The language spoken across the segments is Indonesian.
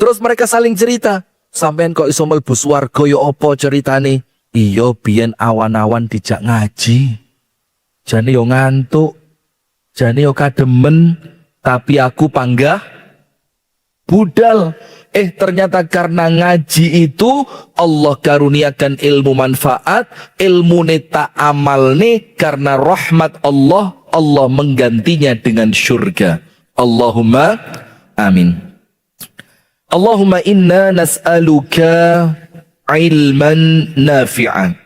Terus mereka saling cerita. Sampean kok iso mlebu swarga ya apa ceritane? Iya biyen awan-awan dijak ngaji. Jane yo ngantuk. Jane yo kademen, tapi aku panggah budal. Ternyata karena ngaji itu Allah karuniakan ilmu manfaat, ilmu neta amalne karena rahmat Allah, Allah menggantinya dengan surga. Allahumma amin. Allahumma inna nas'aluka ilman nafi'an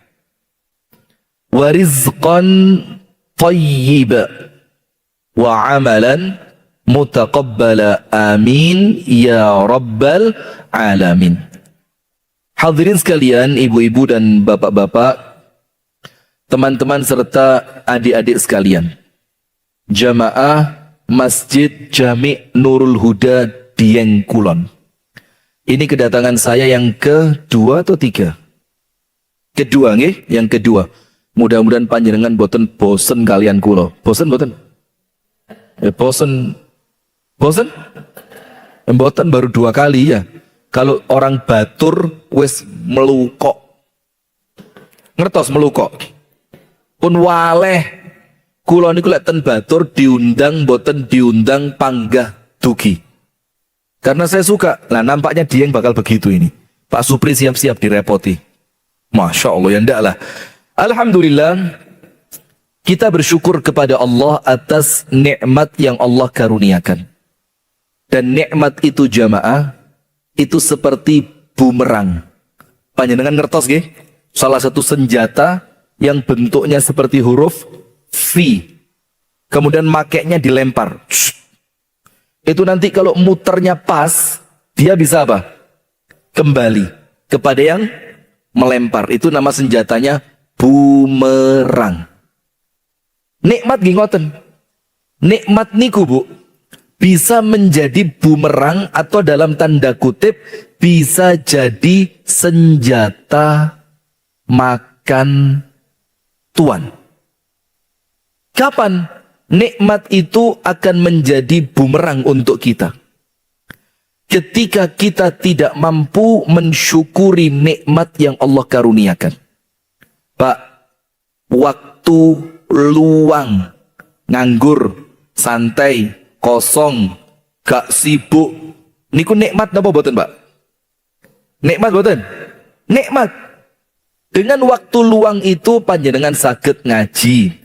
wa rizqan tayyiba wa amalan mutaqabbala amin ya rabbal alamin. Hadirin sekalian, ibu-ibu dan bapak-bapak, teman-teman serta adik-adik sekalian, jamaah Masjid Jami' Nurul Huda Dieng Kulon. Ini kedatangan saya yang kedua atau tiga? Kedua nggih, yang kedua. Mudah-mudahan panjenengan boten bosen kalian kula. Bosen boten? Bosen. Bosen? Mboten baru 2 kali ya. Kalau orang batur wis melukok. Ngertos melukok. Pun waleh kula niku lek ten batur diundang mboten diundang panggah dugi. Karena saya suka. Nah nampaknya Dieng bakal begitu ini. Pak Supri siap-siap direpoti. Masya Allah ya ndak lah. Alhamdulillah kita bersyukur kepada Allah atas nikmat yang Allah karuniakan. Dan nikmat itu jamaah itu seperti bumerang. Panjenengan ngertos nggih? Salah satu senjata yang bentuknya seperti huruf V. Kemudian makainya dilempar. Itu nanti kalau muternya pas, dia bisa apa? Kembali kepada yang melempar. Itu nama senjatanya bumerang. Nikmat nggih ngoten. Nikmat niku Bu bisa menjadi bumerang atau dalam tanda kutip bisa jadi senjata makan tuan. Kapan nikmat itu akan menjadi bumerang untuk kita? Ketika kita tidak mampu mensyukuri nikmat yang Allah karuniakan. Pak, waktu luang, nganggur, santai, kosong, gak sibuk, niku nikmat napa boten, Pak? Nikmat boten? Nikmat. Dengan waktu luang itu panjenengan saged ngaji.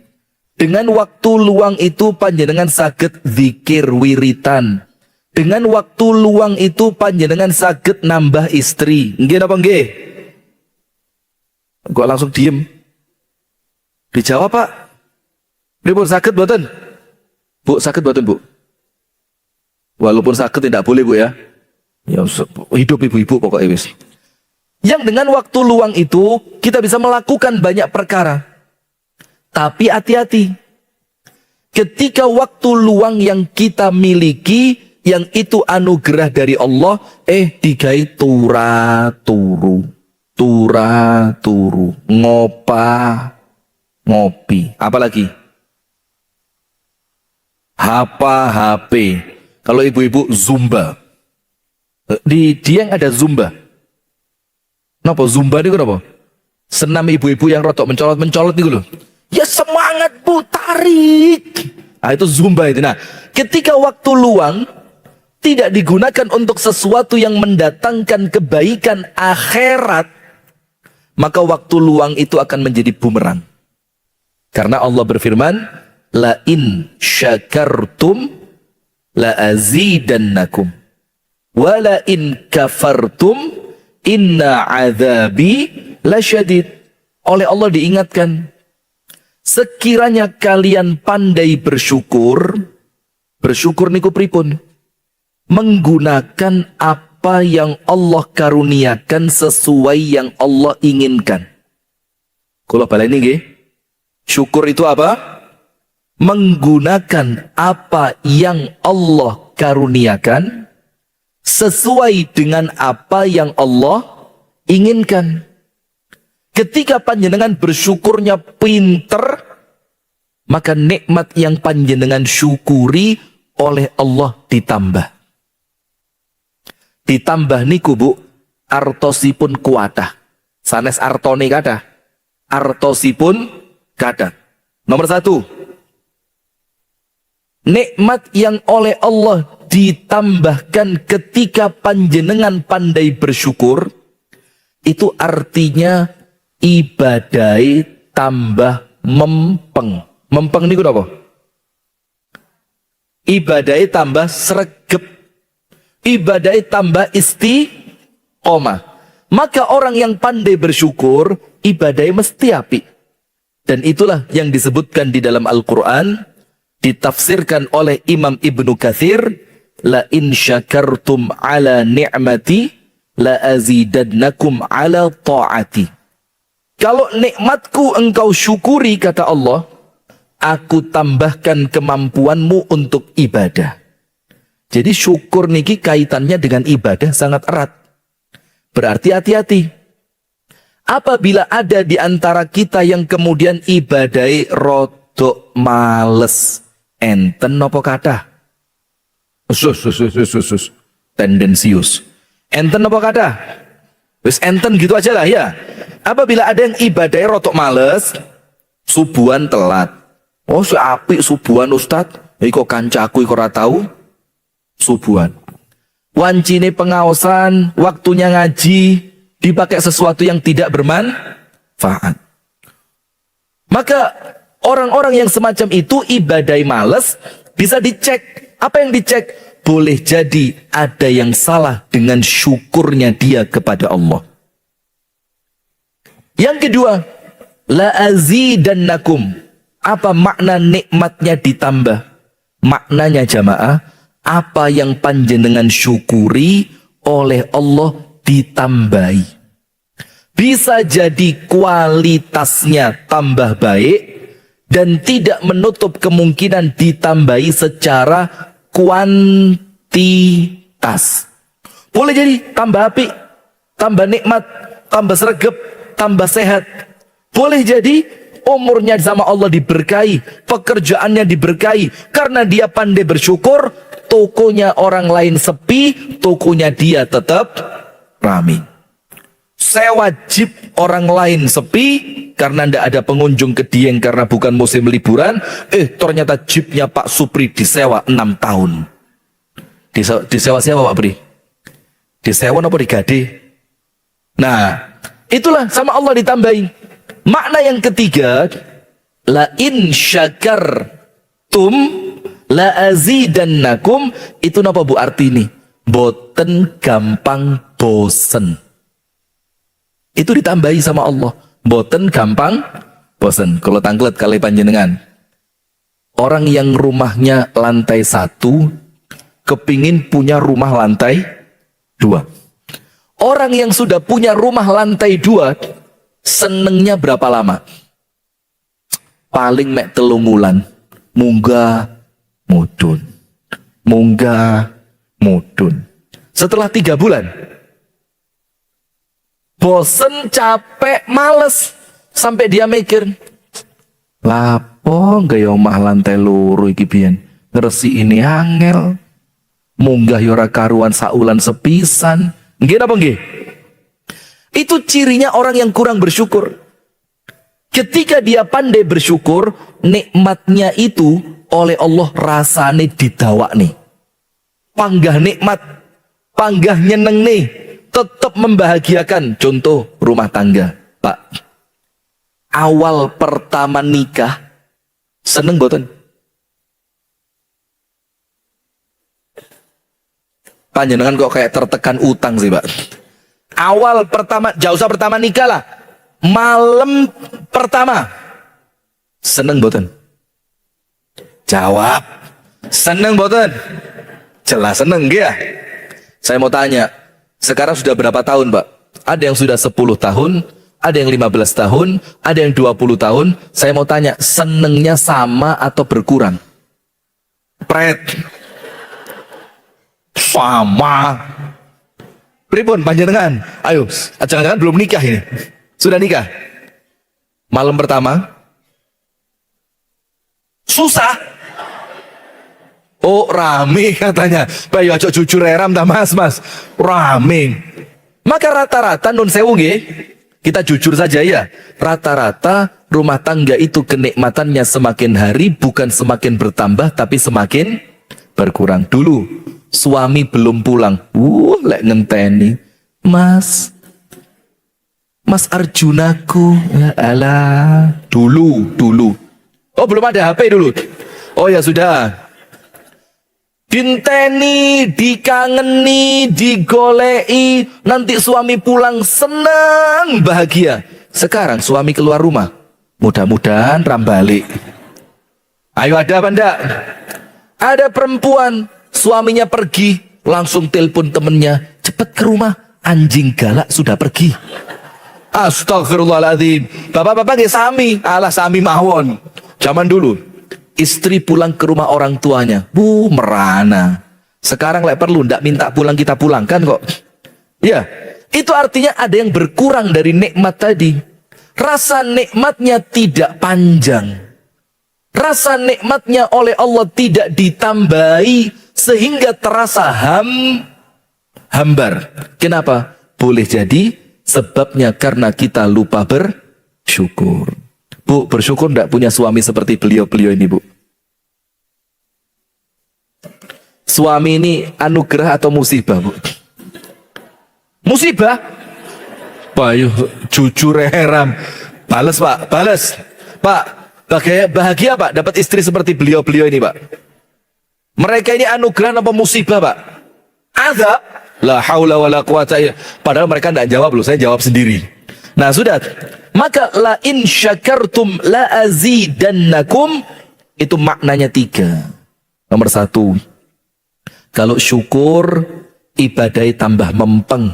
Dengan waktu luang itu panjenengan saged zikir wiritan. Dengan waktu luang itu panjenengan saged nambah istri. Nggih napa nggih? Kok langsung diem? Dijawab, Pak. Pripun saged boten? Bu, saged boten, Bu? Walaupun sakit tidak boleh Bu ya. Ya hidup ibu-ibu pokoknya wis. Yang dengan waktu luang itu kita bisa melakukan banyak perkara. Tapi hati-hati. Ketika waktu luang yang kita miliki yang itu anugerah dari Allah, digai turu, ngopi, apalagi HP. Kalau ibu-ibu Zumba. Di Dieng ada Zumba. Napa Zumba niku napa? Senam ibu-ibu yang rotok mencolot-mencolot niku lho. Ya semangat Bu, tarik. Nah, itu Zumba itu. Nah, ketika waktu luang tidak digunakan untuk sesuatu yang mendatangkan kebaikan akhirat, maka waktu luang itu akan menjadi bumerang. Karena Allah berfirman, la in syakartum la azidannakum wa la in kafartum inna azabi lasyadid. Oleh Allah diingatkan, sekiranya kalian pandai bersyukur niku pripun? Menggunakan apa yang Allah karuniakan sesuai yang Allah inginkan. Kula baleni nggih. Syukur itu apa? Menggunakan apa yang Allah karuniakan sesuai dengan apa yang Allah inginkan. Ketika panjenengan bersyukurnya pinter, maka nikmat yang panjenengan syukuri oleh Allah ditambah. ditambah niku Bu, artosipun kuatah. Sanes artone kadah, artosipun kadah. Nomor 1, nikmat yang oleh Allah ditambahkan ketika panjenengan pandai bersyukur, itu artinya ibadai tambah mempeng. Mempeng niku apa? Ibadai tambah sregep, ibadai tambah istiqomah. Maka orang yang pandai bersyukur, ibadai mesti api. Dan itulah yang disebutkan di dalam Al-Quran, ditafsirkan oleh Imam Ibnu Katsir, la in syakartum ala ni'mati la azidannakum ala ta'ati. Kalau nikmatku engkau syukuri, kata Allah, aku tambahkan kemampuanmu untuk ibadah. Jadi syukur niki kaitannya dengan ibadah sangat erat. Berarti hati-hati. Apabila ada di antara kita yang kemudian ibadai rodok males, enten nopo kata? Tendensius. Enten nopo kata? Wis enten gitu aja lah ya. Apabila ada yang ibadai rodok males, subuhan telat. Oh, apik subuhan Ustadz. Iko kancaku iko ora tau subuhan. Wancine pengaosan, waktunya ngaji, dipakai sesuatu yang tidak bermanfaat. Maka orang-orang yang semacam itu ibadai males, bisa dicek. Apa yang dicek? Boleh jadi ada yang salah dengan syukurnya dia kepada Allah. Yang kedua, la azidannakum. Apa makna nikmatnya ditambah? Maknanya jamaah, apa yang panjenengan syukuri oleh Allah ditambahi. Bisa jadi kualitasnya tambah baik dan tidak menutup kemungkinan ditambahi secara kuantitas. Boleh jadi tambah api, tambah nikmat, tambah sregep, tambah sehat. Boleh jadi umurnya sama Allah diberkahi, pekerjaannya diberkahi, karena dia pandai bersyukur. Tokonya orang lain sepi, tokonya dia tetap ramai. Sewa jeep orang lain sepi karena tidak ada pengunjung ke Dieng karena bukan musim liburan. Ternyata jeepnya Pak Supri disewa 6 tahun. Disewa siapa Pak Pri? Disewa apa digade? Nah, itulah sama Allah ditambahi. Makna yang ketiga, la in syakartum la azidannakum, itu napa Bu arti ini? Boten gampang bosen. Itu ditambahi sama Allah. Boten gampang bosen. Kalau tanglet kali panjenengan. Orang yang rumahnya lantai 1 kepingin punya rumah lantai 2. Orang yang sudah punya rumah lantai 2 senengnya berapa lama? Paling mek 3 wulan. Munggah mudun, munggah mudun. Setelah 3 bulan bosen, capek, males, sampai dia mikir, lapo gaya omah lantai loro iki pian ngeresi ini angel, munggah yora karuan saulan sepisan. Nggih apa nggih? Itu cirinya orang yang kurang bersyukur. Ketika dia pandai bersyukur, nikmatnya itu oleh Allah rasane didawak nih. Panggah nikmat, panggah nyeneng nih, tetap membahagiakan. Contoh rumah tangga, Pak. Awal pertama nikah, seneng boten? Panjenengan kok kayak tertekan utang sih, Pak. Awal pertama, jauh usah pertama nikah lah. Malam pertama, seneng boten? Jawab, seneng boten? Jelas seneng ya. Saya mau tanya, sekarang sudah berapa tahun Pak? Ada yang sudah 10 tahun, ada yang 15 tahun, ada yang 20 tahun. Saya mau tanya, senengnya sama atau berkurang? Pret. Sama. Pripun panjenengan? Ayo, jangan-jangan belum nikah ini. Sudah nikah? Malam pertama susah. Oh rame katanya. Pak ya ojo jujur ram ta mas, rame. Maka rata-rata nun sewu nggih, kita jujur saja ya, rata-rata rumah tangga itu kenikmatannya semakin hari bukan semakin bertambah tapi semakin berkurang. Dulu suami belum pulang, lek ngenteni, Mas Arjunaku, alah, dulu. Oh belum ada HP dulu. Oh ya sudah. Dinteni, dikangeni, digolei, nanti suami pulang senang, bahagia. Sekarang suami keluar rumah, mudah-mudahan rambalik. Ayo ada apa enggak? Ada perempuan, suaminya pergi, langsung telepon temennya, cepet ke rumah, anjing galak sudah pergi. Astagfirullahaladzim. Bapak-bapak nggih sami, alah sami mawon. Zaman dulu istri pulang ke rumah orang tuanya, merana. Sekarang lek perlu ndak minta pulang kita pulangkan kok. Ya, itu artinya ada yang berkurang dari nikmat tadi. Rasa nikmatnya tidak panjang. Rasa nikmatnya oleh Allah tidak ditambahi sehingga terasa hambar. Kenapa? Boleh jadi sebabnya karena kita lupa bersyukur. Bu, bersyukur enggak punya suami seperti beliau-beliau ini, Bu? Suami ini anugerah atau musibah, Bu? Musibah? Pak, jujur heram. Bales, Pak, bales. Pak, bahagia, Pak, dapat istri seperti beliau-beliau ini, Pak. Mereka ini anugerah apa musibah, Pak? Azab? La haula wala quwata illa. Padahal mereka enggak jawab loh, saya jawab sendiri. Nah, sudah. Maka la in syakartum la azidannakum, itu maknanya 3. Nomor 1, kalau syukur ibadahnya tambah mempeng,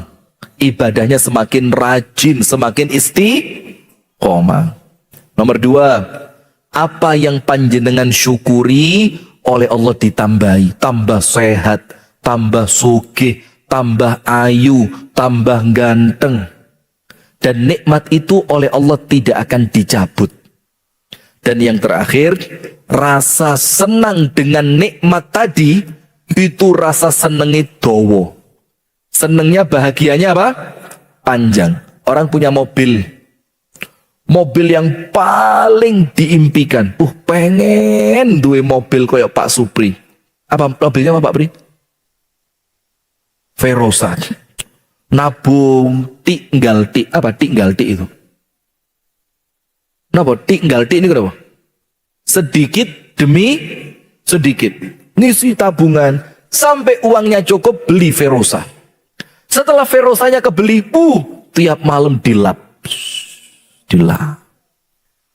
ibadahnya semakin rajin, semakin istiqomah. Nomor 2, apa yang panjenengan syukuri oleh Allah ditambahi, tambah sehat, tambah sugih, tambah ayu, tambah ganteng. Dan nikmat itu oleh Allah tidak akan dicabut. Dan yang terakhir, rasa senang dengan nikmat tadi, itu rasa senengnya dowo. Senengnya, bahagianya apa? Panjang. Orang punya mobil yang paling diimpikan. Pengen duwe mobil kayak Pak Supri. Apa mobilnya apa Pak Pri? Verosa. Nabung tinggal itu. Napa tinggal ini kenapa? Sedikit demi sedikit. Ngisi tabungan sampai uangnya cukup beli Verosa. Setelah Verosanya kebeli, tiap malam dilap.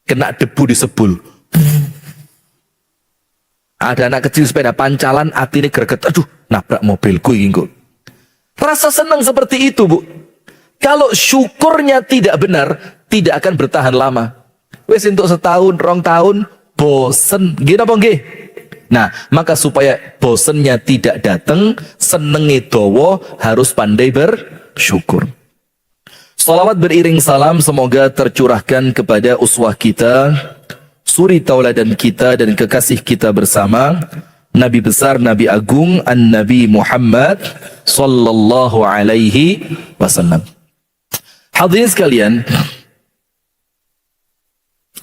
Kena debu disebul. Ada anak kecil sepeda pancalan, atine greget. Aduh, nabrak mobilku ini kok. Rasa senang seperti itu, Bu. Kalau syukurnya tidak benar, tidak akan bertahan lama. Wes untuk setahun, 2 tahun, bosen. Gini apa nggih? Nah, maka supaya bosennya tidak datang, senenge dowo, harus pandai bersyukur. Salawat beriring salam semoga tercurahkan kepada uswah kita, suri tauladan kita dan kekasih kita bersama, Nabi besar, Nabi agung, An-Nabi Muhammad sallallahu alaihi wasallam. Hadirin sekalian,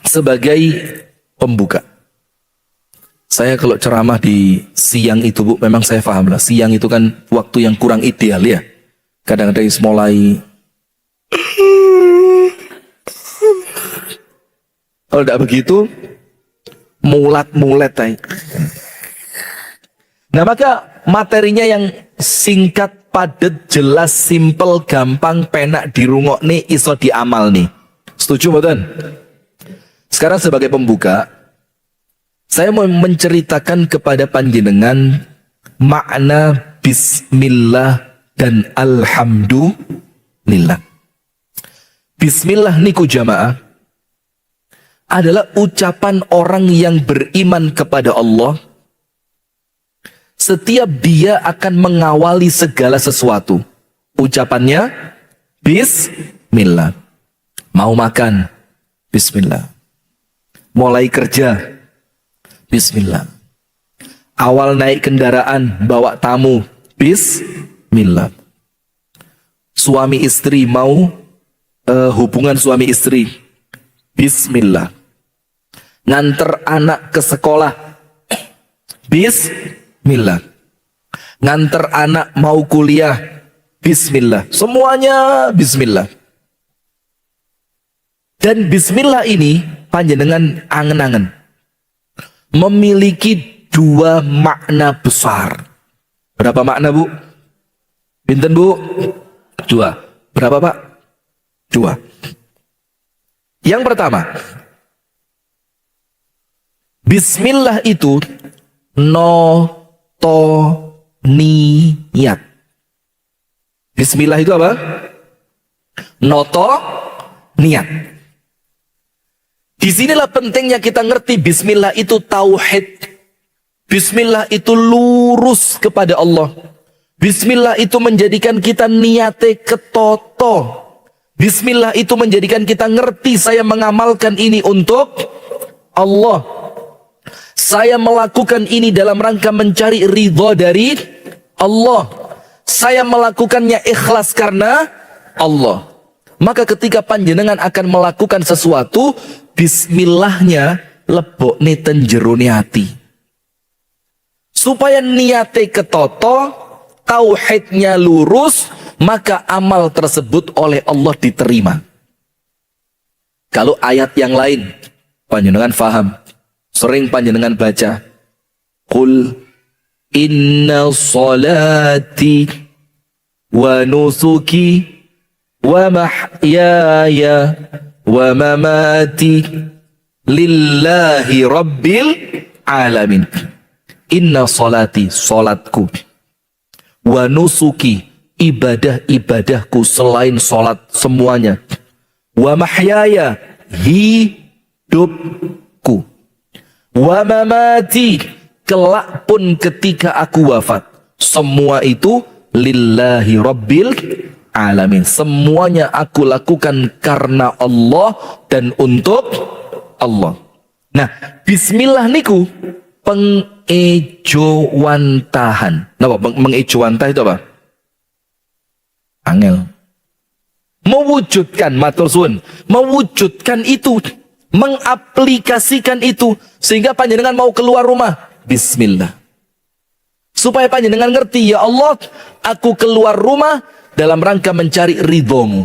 sebagai pembuka, saya kalau ceramah di siang itu, Bu, memang saya paham lah, siang itu kan waktu yang kurang ideal ya. Kadang-kadang mulai kalau tidak begitu mulat-mulet. Nah, maka materinya yang singkat, padat, jelas, simple, gampang, penak dirungokne, iso diamal nih. Setuju mboten? Sekarang sebagai pembuka, saya mau menceritakan kepada panjenengan makna bismillah dan alhamdulillah. Bismillah niku jamaah adalah ucapan orang yang beriman kepada Allah. Setiap dia akan mengawali segala sesuatu. Ucapannya bismillah. Mau makan, bismillah. Mulai kerja, bismillah. Awal naik kendaraan, bawa tamu, bismillah. Suami istri mau hubungan suami istri, bismillah. Nganter anak ke sekolah, bismillah. Nganter anak mau kuliah, bismillah. Semuanya bismillah. Dan bismillah ini panjenengan angen-angen memiliki dua makna besar. Berapa makna, Bu? Pinten, Bu? Dua. Berapa, Pak? Dua. Yang pertama, bismillah itu niat. Bismillah itu apa? Niat. Disinilah pentingnya kita ngerti bismillah itu tauhid. Bismillah itu lurus kepada Allah. Bismillah itu menjadikan kita niate ketoto. Bismillah itu menjadikan kita ngerti saya mengamalkan ini untuk Allah. Saya melakukan ini dalam rangka mencari ridha dari Allah. Saya melakukannya ikhlas karena Allah. Maka ketika panjenengan akan melakukan sesuatu, bismillahnya lebok neten jerone hati. Supaya niate ketoto, tauhidnya lurus, maka amal tersebut oleh Allah diterima. Kalau ayat yang lain, panjenengan faham, sering panjenengan baca, Qul inna salati wa nusuki wa mahyaya wa mamati lillahi rabbil alamin. Inna salati, salatku, wa nusuki, ibadah-ibadahku selain salat semuanya, wa mahyaya, hidupku, wa mamati, kelak pun ketika aku wafat, semua itu lillahi rabbil alamin. Semuanya aku lakukan karena Allah dan untuk Allah. Nah, bismillah niku pengejowantahan. Napa mengejoantah itu apa? Angel. Mewujudkan, matur suwun, mewujudkan itu, mengaplikasikan itu sehingga panjenengan mau keluar rumah, bismillah. Supaya panjenengan ngerti, ya Allah, aku keluar rumah dalam rangka mencari ridhomu.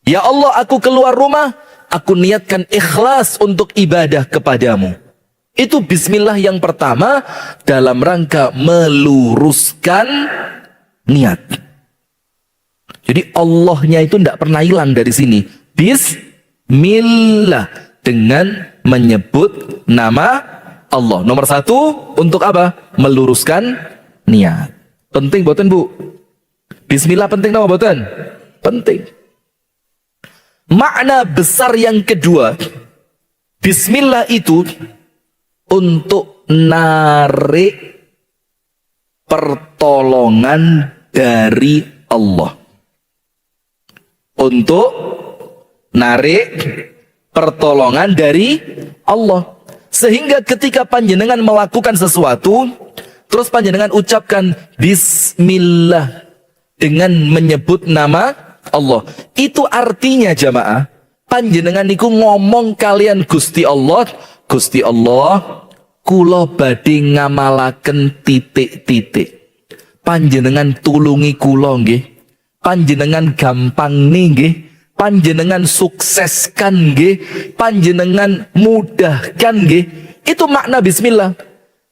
Ya Allah, aku keluar rumah, aku niatkan ikhlas untuk ibadah kepadamu. Itu bismillah yang pertama dalam rangka meluruskan niat. Jadi Allahnya itu tidak pernah hilang dari sini. Bismillah, dengan menyebut nama Allah. Nomor satu, untuk apa? Meluruskan niat. Penting boten, Bu? Bismillah penting nama boten? Penting. Makna besar yang kedua, bismillah itu untuk narik pertolongan dari Allah. Untuk narik pertolongan dari Allah. Sehingga ketika panjenengan melakukan sesuatu, terus panjenengan ucapkan bismillah dengan menyebut nama Allah. Itu artinya jamaah, panjenengan niku ngomong kalian Gusti Allah, Gusti Allah, kula badhe ngamalaken titik-titik. Panjenengan tulungi kula nggih. Panjenengan gampang nggih. Panjenengan sukseskan nggih. Panjenengan mudahkan nggih. Itu makna bismillah.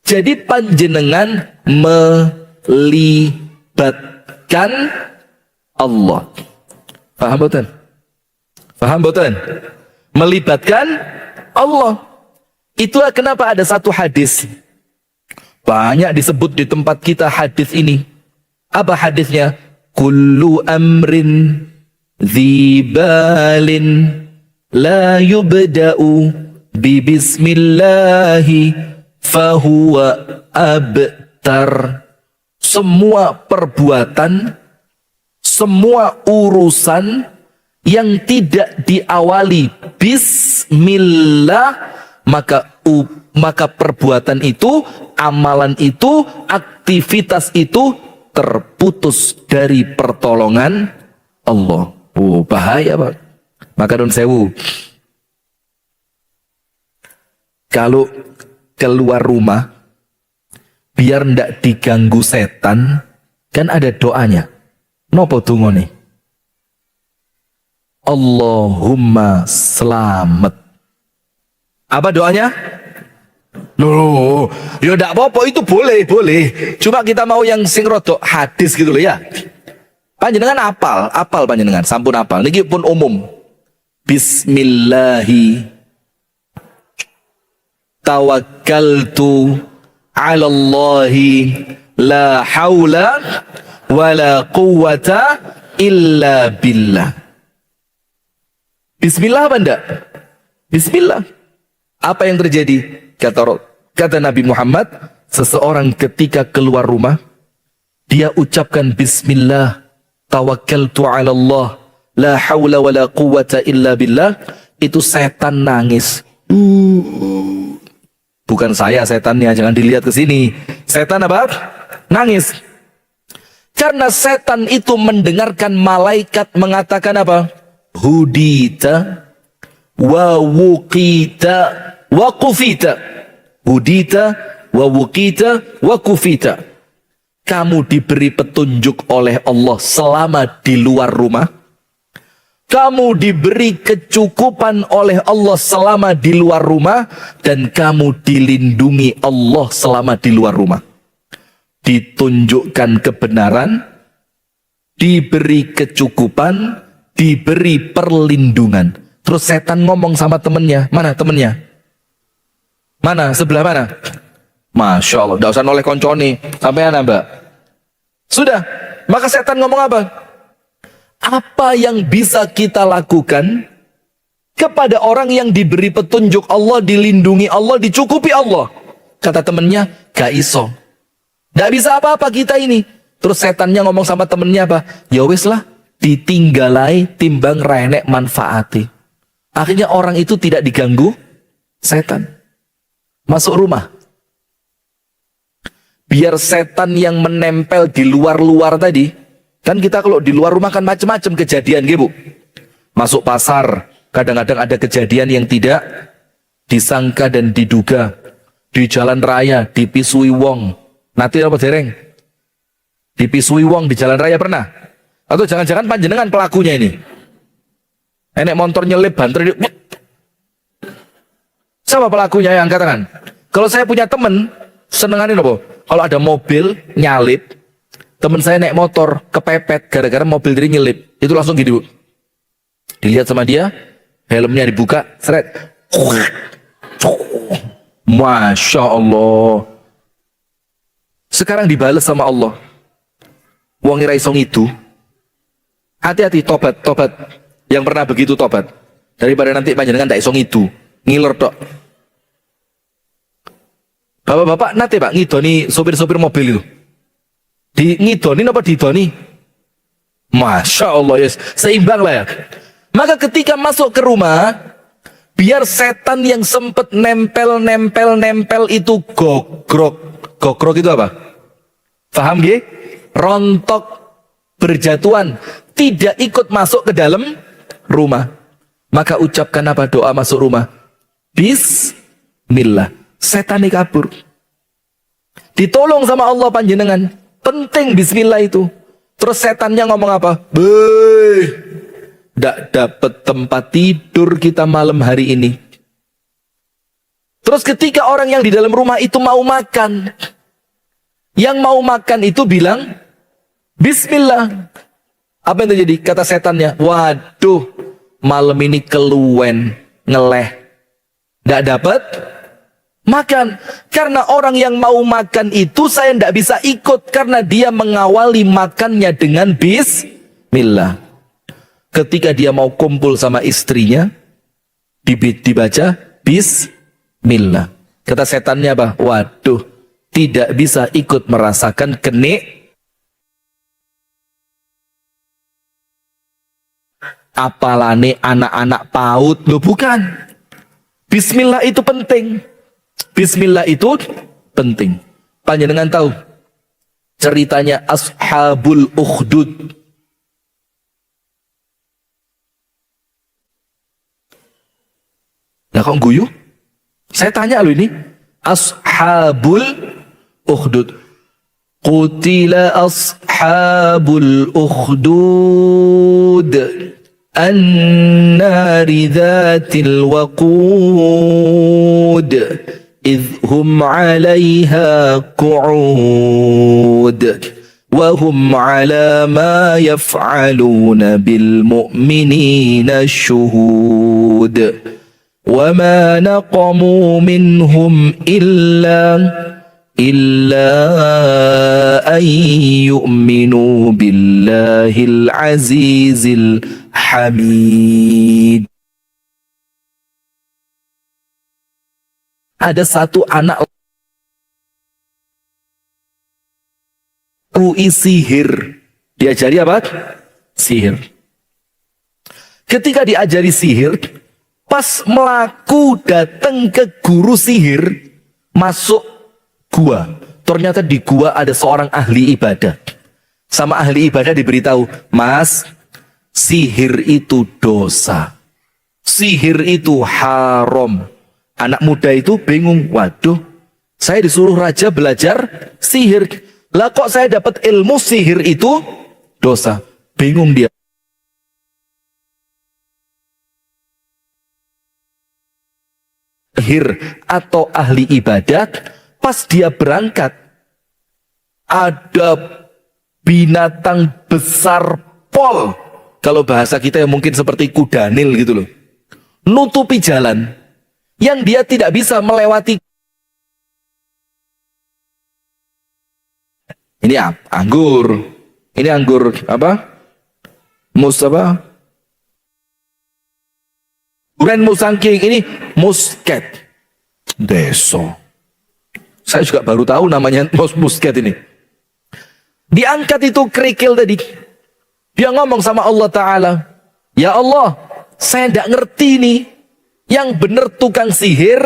Jadi panjenengan melibatkan Allah. Paham boten? Paham boten? Melibatkan Allah. Itulah kenapa ada satu hadis, banyak disebut di tempat kita hadis ini. Apa hadisnya? Kullu amrin dzibalin la yubda'u bi bismillahi fahuwa abtar. Semua perbuatan, semua urusan yang tidak diawali bismillah, maka perbuatan itu amalan itu, aktivitas itu terputus dari pertolongan Allah. Oh, bahaya Pak. Maka nun sewu, kalau keluar rumah biar ndak diganggu setan, kan ada doanya. Nopo dungone? Allahumma selamat. Apa doanya? Loh, ya ndak apa-apa, itu boleh. Cuma kita mau yang sing rodok hadis gitu loh ya. Panjenengan apal panjenengan, sampun apal. Niki pun umum. Bismillahi tawakkaltu 'ala Allahi la haula wala quwwata illa billah. Bismillah apa enggak? Bismillah. Apa yang terjadi? Kata Nabi Muhammad, seseorang ketika keluar rumah, dia ucapkan Bismillah, tawakkaltu 'ala Allah, la haula wala quwwata illa billah, itu setan nangis. Bukan saya setannya, jangan dilihat ke sini. Setan apa? Nangis. Karena setan itu mendengarkan malaikat mengatakan apa? Hudita wa wuqita wa kufita. Hudita wa wuqita wa kufita. Kamu diberi petunjuk oleh Allah selama di luar rumah. Kamu diberi kecukupan oleh Allah selama di luar rumah, dan kamu dilindungi Allah selama di luar rumah. Ditunjukkan kebenaran, diberi kecukupan, diberi perlindungan. Terus setan ngomong sama temennya. Mana temennya? Mana? Sebelah mana? Masya Allah, tidak usah noleh konconi. Sampai mana Mbak? Sudah. Maka setan ngomong apa? Apa yang bisa kita lakukan kepada orang yang diberi petunjuk Allah, dilindungi Allah, dicukupi Allah? Kata temennya, gak iso. Gak bisa apa-apa kita ini. Terus setannya ngomong sama temennya apa? Ya wis lah, ditinggalai timbang renek manfaati. Akhirnya orang itu tidak diganggu setan. Masuk rumah. Biar setan yang menempel di luar-luar tadi. Kan kita kalau di luar rumah kan macam-macam kejadian gitu. Masuk pasar, kadang-kadang ada kejadian yang tidak disangka dan diduga. Di jalan raya, dipisui wong. Nanti apa dereng? Dipisui wong di jalan raya pernah? Atau jangan-jangan panjenengan pelakunya ini? Enek motor nyelip banter. Siapa pelakunya yang angkat tangan? Kalau saya punya temen, senenganin apa? Kalau ada mobil nyalip, temen saya naik motor kepepet gara-gara mobil diri nyelip, itu langsung gitu. Dilihat sama dia, helmnya dibuka, seret. Masya Allah. Sekarang dibales sama Allah. Wong ira iso itu. Hati-hati, tobat. Yang pernah begitu tobat. Daripada nanti panjenengan tak iso itu, ngiler tok. Bapak-bapak nanti Pak ngidoni sopir-sopir mobil itu. Di ngidoni apa didoni? Masya Allah, yes. Seimbang lah ya. Maka ketika masuk ke rumah, biar setan yang sempat nempel itu gogrok. Gogrok itu apa? Paham gak? Rontok, berjatuhan, tidak ikut masuk ke dalam rumah. Maka ucapkan apa doa masuk rumah? Bismillah. Setan kabur. Ditolong sama Allah panjenengan. Penting bismillah itu. Terus setannya ngomong apa? Beuh, ndak dapat tempat tidur kita malam hari ini. Terus ketika orang yang di dalam rumah itu mau makan, yang mau makan itu bilang bismillah. Apa yang terjadi? Kata setannya, waduh, malam ini keluwen, ngeleh, ndak dapat makan. Karena orang yang mau makan itu saya tidak bisa ikut, karena dia mengawali makannya dengan bismillah. Ketika dia mau kumpul sama istrinya, dibaca bismillah. Kata setannya apa? Waduh, tidak bisa ikut merasakan kenik. Apalane anak-anak PAUD. Loh bukan. Bismillah itu penting. Bismillah itu penting. Panjenengan tahu ceritanya Ashabul Ukhdud. Nah kok guyu? Saya tanya lo ini. Ashabul Ukhdud. Qutila ashabul ukhdud an-nari dhatil waqud idh hum 'alayha qu'ud wa hum 'ala ma yaf'aluna bil mu'minina shuhud wa ma naqamu minhum illa an yu'minu billahil azizil hamid. Ada satu anak sihir. Diajari apa? Sihir. Ketika diajari sihir, pas melaku datang ke guru sihir, masuk gua. Ternyata di gua ada seorang ahli ibadah. Sama ahli ibadah diberitahu, Mas, sihir itu dosa. Sihir itu haram. Anak muda itu bingung, waduh, saya disuruh raja belajar sihir. Lah kok saya dapat ilmu sihir itu dosa? Bingung dia. Sihir atau ahli ibadah. Pas dia berangkat, ada binatang besar pol. Kalau bahasa kita yang mungkin seperti kudanil gitu loh. Nutupi jalan. Yang dia tidak bisa melewati. Ini anggur. Ini anggur apa? Mus apa? Duren musangking. Ini musket. Deso. Saya juga baru tahu namanya musket ini. Diangkat itu kerikil tadi. Dia ngomong sama Allah Ta'ala. Ya Allah, saya tidak ngerti nih. Yang benar tukang sihir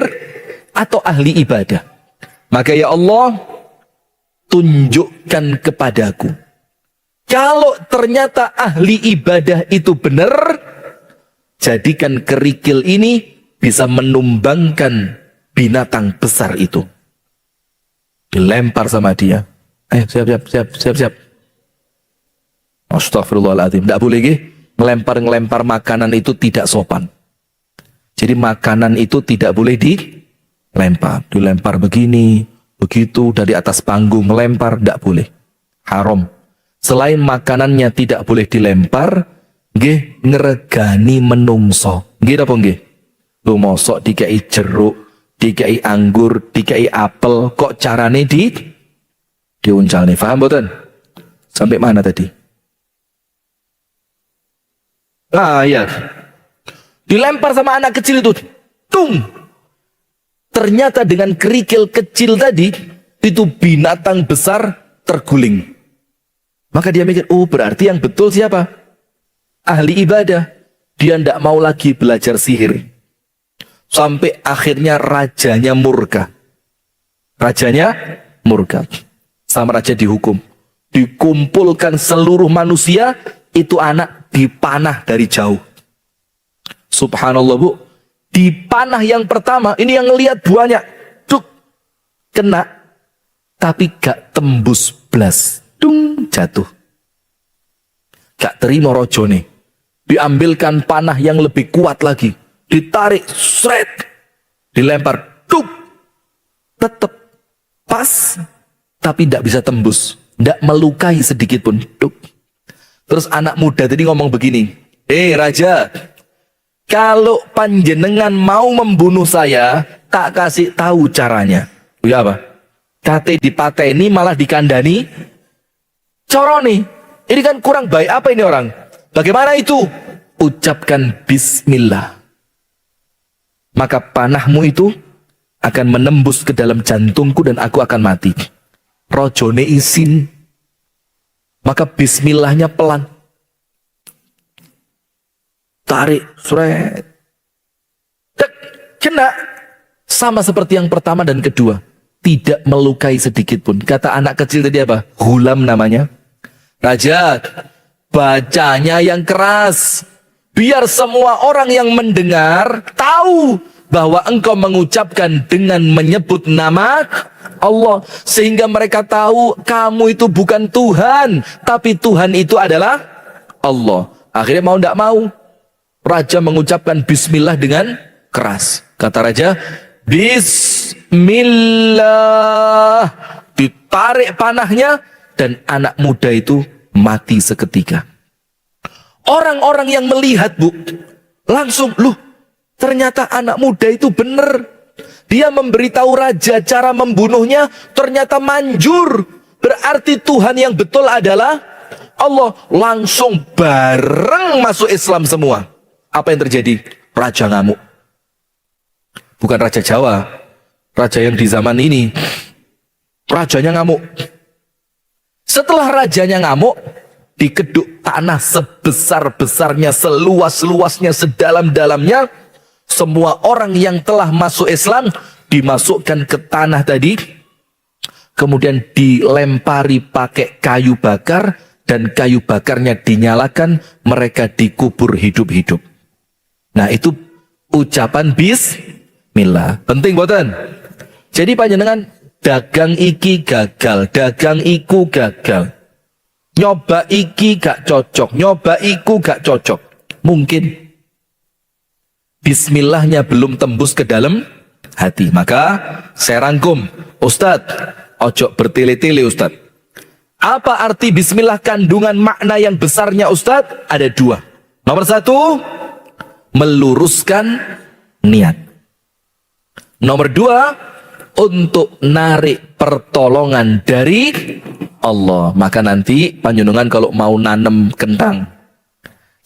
atau ahli ibadah. Maka ya Allah, tunjukkan kepadaku. Kalau ternyata ahli ibadah itu benar, jadikan kerikil ini bisa menumbangkan binatang besar itu. Dilempar sama dia. Ayo siap. Astagfirullahaladzim. Tidak boleh ngelempar makanan itu tidak sopan. Jadi makanan itu tidak boleh dilempar. Dilempar begini, begitu, dari atas panggung melempar, tidak boleh. Haram. Selain makanannya tidak boleh dilempar, ngeregani menungso. Apa nggih? Lu mosok dikai jeruk, dikai anggur, dikai apel, kok carane diuncal nih, paham boten? Sampai mana tadi? Ya, dilempar sama anak kecil itu, tung. Ternyata dengan kerikil kecil tadi, itu binatang besar terguling. Maka dia mikir, oh berarti yang betul siapa? Ahli ibadah. Dia tidak mau lagi belajar sihir. Sampai akhirnya rajanya murka. Rajanya murka. Sama raja dihukum. Dikumpulkan seluruh manusia, itu anak dipanah dari jauh. Subhanallah bu. Dipanah yang pertama, ini yang ngelihat buahnya. Duk. Kena. Tapi gak tembus blas. Dung, jatuh. Gak terima rojone. Diambilkan panah yang lebih kuat lagi. Ditarik, sret, dilempar, duk, tetap pas, tapi tidak bisa tembus, tidak melukai sedikit pun, duk. Terus anak muda tadi ngomong begini, raja, kalau panjenengan mau membunuh saya, tak kasih tahu caranya. Ya apa? Kate dipateni malah dikandani, coroni. Ini kan kurang baik apa ini orang? Bagaimana itu? Ucapkan bismillah. Maka panahmu itu akan menembus ke dalam jantungku dan aku akan mati. Rojone izin. Maka bismillahnya pelan. Tarik, sret. Kena. Sama seperti yang pertama dan kedua. tidak melukai sedikit pun. Kata anak kecil tadi apa? Hulam namanya. Raja, bacanya yang keras. Biar semua orang yang mendengar tahu bahwa engkau mengucapkan dengan menyebut nama Allah. Sehingga mereka tahu kamu itu bukan Tuhan, tapi Tuhan itu adalah Allah. Akhirnya mau tidak mau, raja mengucapkan bismillah dengan keras. Kata raja, bismillah. Ditarik panahnya dan anak muda itu mati seketika. Orang-orang yang melihat, Bu, langsung, loh, ternyata anak muda itu benar. Dia memberitahu raja cara membunuhnya, ternyata manjur. Berarti Tuhan yang betul adalah Allah. Langsung bareng masuk Islam semua. Apa yang terjadi? Raja ngamuk. Bukan raja Jawa, raja yang di zaman ini. Rajanya ngamuk. Setelah rajanya ngamuk, dikeduk tanah sebesar-besarnya, seluas-luasnya, sedalam-dalamnya. Semua orang yang telah masuk Islam dimasukkan ke tanah tadi, kemudian dilempari pakai kayu bakar, dan kayu bakarnya dinyalakan, mereka dikubur hidup-hidup. Nah, itu ucapan bismillah. Penting boten? Jadi panjenengan dagang iki gagal, dagang iku gagal. Nyoba iki gak cocok, nyoba iku gak cocok. Mungkin bismillahnya belum tembus ke dalam hati. Maka saya rangkum, Ustadz, ojo bertele-tele Ustadz. Apa arti bismillah kandungan makna yang besarnya Ustadz? Ada dua. Nomor satu, meluruskan niat. Nomor dua, untuk narik pertolongan dari Allah. Maka nanti panjenengan kalau mau nanam kentang,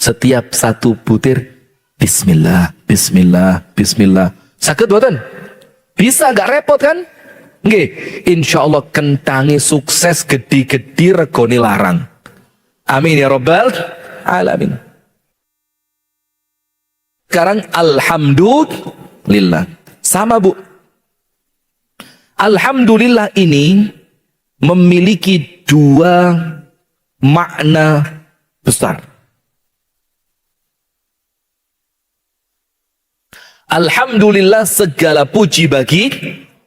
setiap satu butir bismillah, bismillah, bismillah. Sakit boten? Bisa, gak repot kan? Nggih, insya Allah kentangi sukses, gede-gede, regoni larang. Amin ya rabbal alamin. Sekarang alhamdulillah. Sama, Bu. Alhamdulillah ini memiliki dua makna besar. Alhamdulillah, segala puji bagi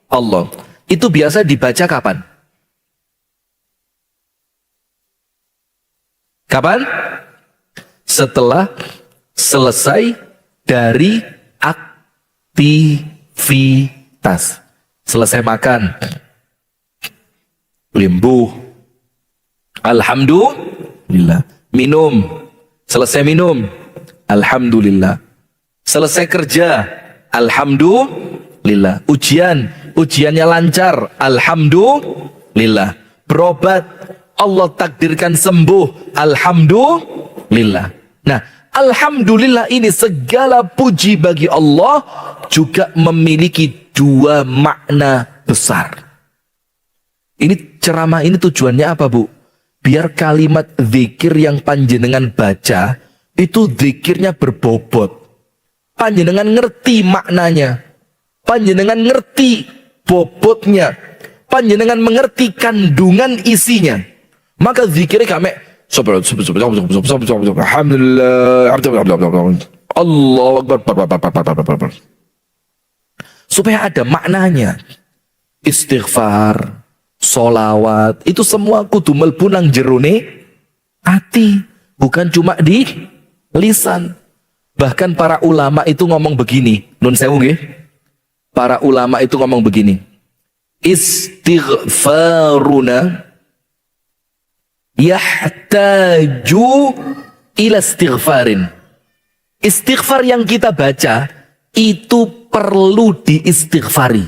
Allah. Itu biasa dibaca kapan? Kapan? Setelah selesai dari aktivitas. Selesai makan, limbuh, alhamdulillah. Minum, selesai minum, alhamdulillah. Selesai kerja, alhamdulillah. Ujiannya lancar, alhamdulillah. Berobat, Allah takdirkan sembuh, alhamdulillah. Nah, alhamdulillah ini segala puji bagi Allah juga memiliki dua makna besar. Ini ceramah ini tujuannya apa, Bu? Biar kalimat zikir yang panjenengan baca itu zikirnya berbobot. Panjenengan ngerti maknanya, panjenengan ngerti bobotnya, panjenengan mengerti kandungan isinya. Maka zikirnya kami alhamdulillah, Allahu Akbar, supaya ada maknanya. Istighfar, solawat, itu semua kudu mlebu nang jerone ati, bukan cuma di lisan. Bahkan para ulama itu ngomong begini, nun sewu nggih. Para ulama itu ngomong begini, istighfaruna yahtaju ila istighfarin. Istighfar yang kita baca itu perlu diistighfari.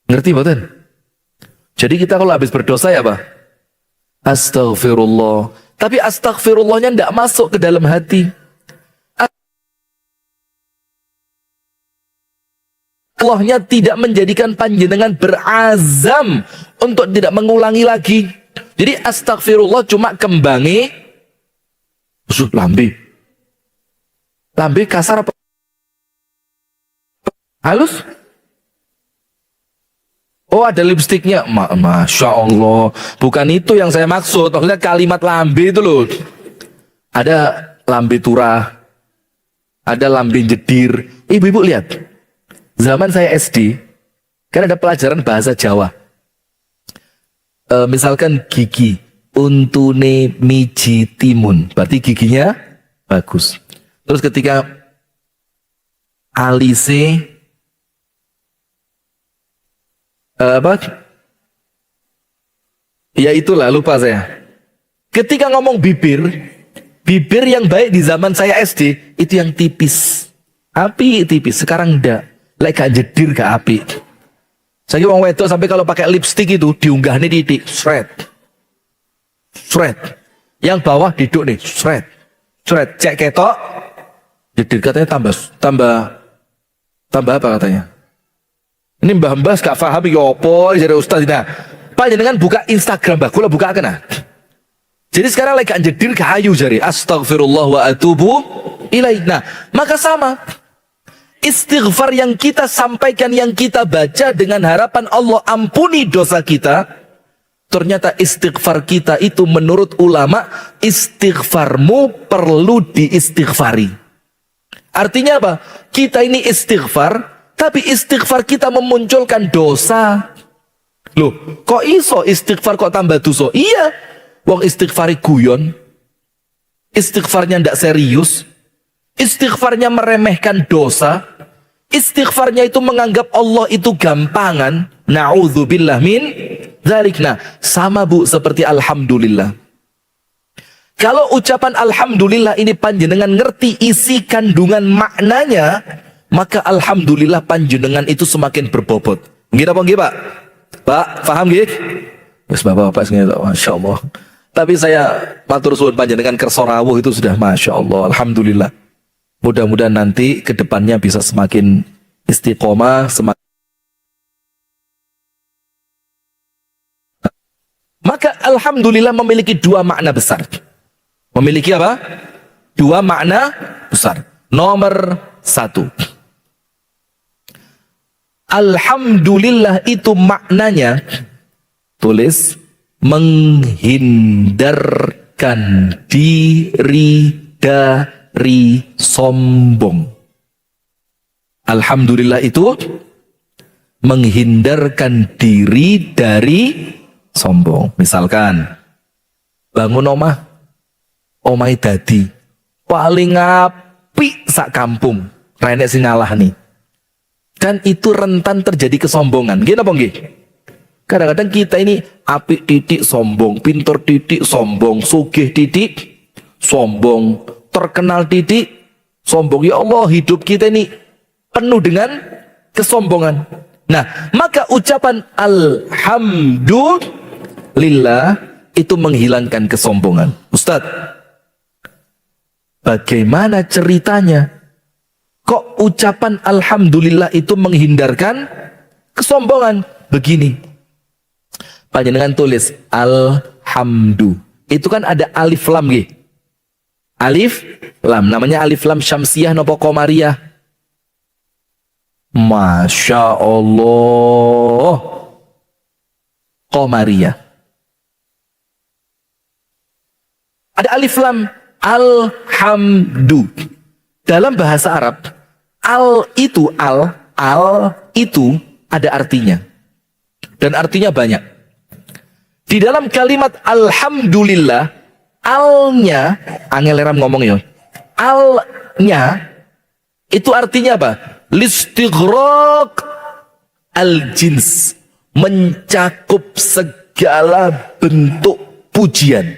Ngerti boten? Jadi kita kalau habis berdosa ya apa? Astaghfirullah. Tapi astaghfirullahnya tidak masuk ke dalam hati. Allahnya tidak menjadikan panjenengan berazam untuk tidak mengulangi lagi. Jadi astaghfirullah cuma kembangi lambe. Lambe kasar apa? Halus? Oh ada lipstiknya, Masya Allah. Bukan itu yang saya maksud. Maksudnya kalimat lambe itu loh. Ada lambe turah, ada lambe jedir. Ibu-ibu lihat, zaman saya SD, kan ada pelajaran bahasa Jawa. Misalkan gigi, untune miji timun, berarti giginya bagus. Terus ketika alise ya itulah, lupa saya. Ketika ngomong bibir yang baik di zaman saya SD itu yang tipis, api tipis. Sekarang enggak, lek gak jedir gak api. Saya wong wedok sampai kalau pakai lipstick itu diunggah nih titik, shred. Yang bawah diduk nih, shred. Cek ketok, jedir katanya tambah apa katanya? Ini mbah-mbah gak paham ya apa jadi ustaz. Nah, panjenengan buka Instagram mbah, kula buka kena. Jadi sekarang lagi gak jedir gak ayu jari. Astagfirullah wa atubu ilaih. Nah, maka sama. Istighfar yang kita sampaikan, yang kita baca dengan harapan Allah ampuni dosa kita. Ternyata istighfar kita itu menurut ulama, istighfarmu perlu diistighfari. Artinya apa? Kita ini istighfar, tapi istighfar kita memunculkan dosa. Loh, kok iso istighfar kok tambah dosa? Iya, wong istighfari guyon, istighfarnya ndak serius, istighfarnya meremehkan dosa, istighfarnya itu menganggap Allah itu gampangan. Na'udzubillah min dzalik. Nah, sama Bu seperti alhamdulillah. Kalau ucapan alhamdulillah ini panjenengan ngerti isi kandungan maknanya, maka alhamdulillah panjenengan itu semakin berbobot. Nggih apa nggih, Pak? Pak, paham nggih? Wis Bapak-bapak sing Masya Allah. Tapi saya matur suwun panjenengan kersa rawuh itu sudah Masya Allah, alhamdulillah. Mudah-mudahan nanti ke depannya bisa semakin istiqomah, semakin. Maka alhamdulillah memiliki dua makna besar. Memiliki apa? Dua makna besar. Nomor satu, alhamdulillah itu maknanya, tulis, menghindarkan diri dari sombong. Alhamdulillah itu menghindarkan diri dari sombong. Misalkan bangun omai dadi paling apik sak kampung, renek sing ngalah nih. Dan itu rentan terjadi kesombongan. Gini apa nggih? Kadang-kadang kita ini apik titik sombong, pinter titik sombong, sugih titik sombong, terkenal titik sombong. Ya Allah, hidup kita ini penuh dengan kesombongan. Nah, maka ucapan alhamdulillah itu menghilangkan kesombongan. Ustadz, bagaimana ceritanya? Kok ucapan alhamdulillah itu menghindarkan kesombongan? Begini, panjenengan tulis alhamdu. Itu kan ada alif lam nggih. Alif lam, namanya alif lam syamsiyah nopo qamariyah. Masya Allah, qamariyah. Ada alif lam, alhamdu. Dalam bahasa Arab, al itu ada artinya. Dan artinya banyak. Di dalam kalimat alhamdulillah, alnya, angel eram ngomong ya, alnya itu artinya apa? Listighraq al-jins, mencakup segala bentuk pujian.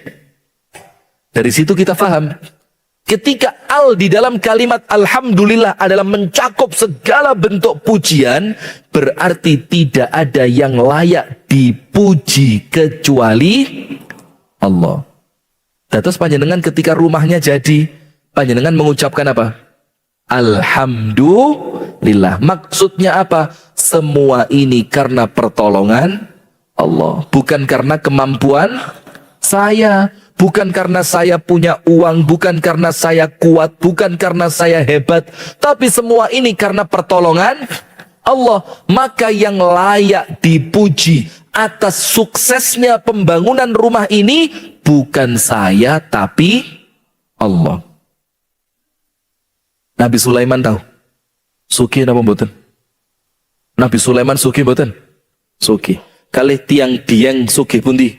Dari situ kita paham, ketika al di dalam kalimat alhamdulillah adalah mencakup segala bentuk pujian, berarti tidak ada yang layak dipuji kecuali Allah. Terus panjenengan ketika rumahnya jadi, panjenengan mengucapkan apa? Alhamdulillah. Maksudnya apa? Semua ini karena pertolongan Allah, bukan karena kemampuan saya, bukan karena saya punya uang, bukan karena saya kuat, bukan karena saya hebat, tapi semua ini karena pertolongan Allah. Maka yang layak dipuji atas suksesnya pembangunan rumah ini bukan saya tapi Allah. Nabi Sulaiman tahu sugih napa mboten? Nabi Sulaiman sugih mboten? Sugih. Kalih tiang dieng sugih pundi?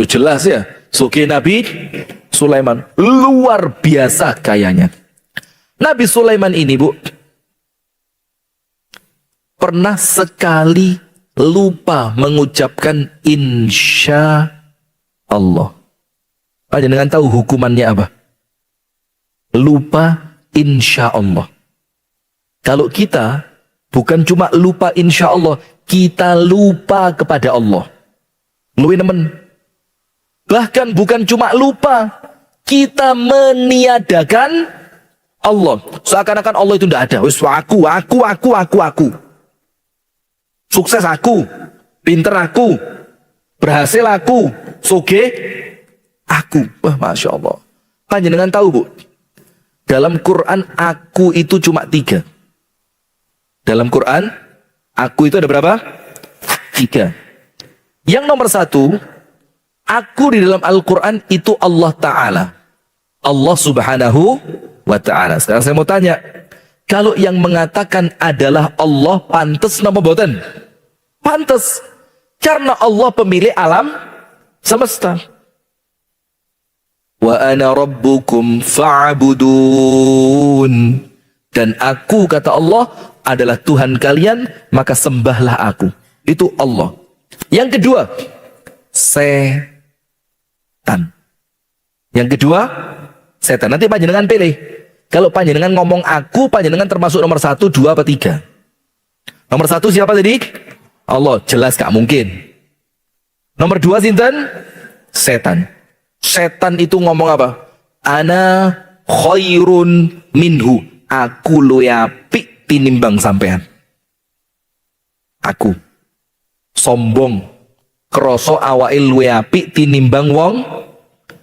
Jelas ya, sugih Nabi Sulaiman luar biasa kayanya. Nabi Sulaiman ini, Bu, pernah sekali lupa mengucapkan insya Allah. Panjenengan tahu hukumannya apa? Lupa insya Allah. Kalau kita bukan cuma lupa insya Allah, kita lupa kepada Allah. Luwih nemen. Bahkan bukan cuma lupa, kita meniadakan Allah. Seakan-akan Allah itu tidak ada. Wis aku. Sukses aku, pinter aku, berhasil aku, sugih aku. Wah, Masya Allah. Panjenengan tahu, Bu, dalam Quran aku itu cuma 3. Dalam Quran aku itu ada berapa? 3. Yang nomor 1, aku di dalam Al-Quran itu Allah Ta'ala, Allah Subhanahu wa Ta'ala. Sekarang saya mau tanya, kalau yang mengatakan adalah Allah pantes napa boten? Pantes, karena Allah pemilik alam semesta. Wa ana rabbukum fa'budun. Dan aku, kata Allah, adalah Tuhan kalian, maka sembahlah aku. Itu Allah. Yang kedua, setan. Yang kedua, setan. Nanti panjenengan pilih. Kalau panjenengan ngomong aku, panjenengan termasuk nomor 1, 2, apa 3? Nomor 1 siapa tadi? Allah. Jelas gak mungkin. Nomor 2 sinten? Setan. Setan itu ngomong apa? Ana khairun minhu. Aku luwih apik tinimbang sampean. Aku sombong, kroso awake luwih apik tinimbang wong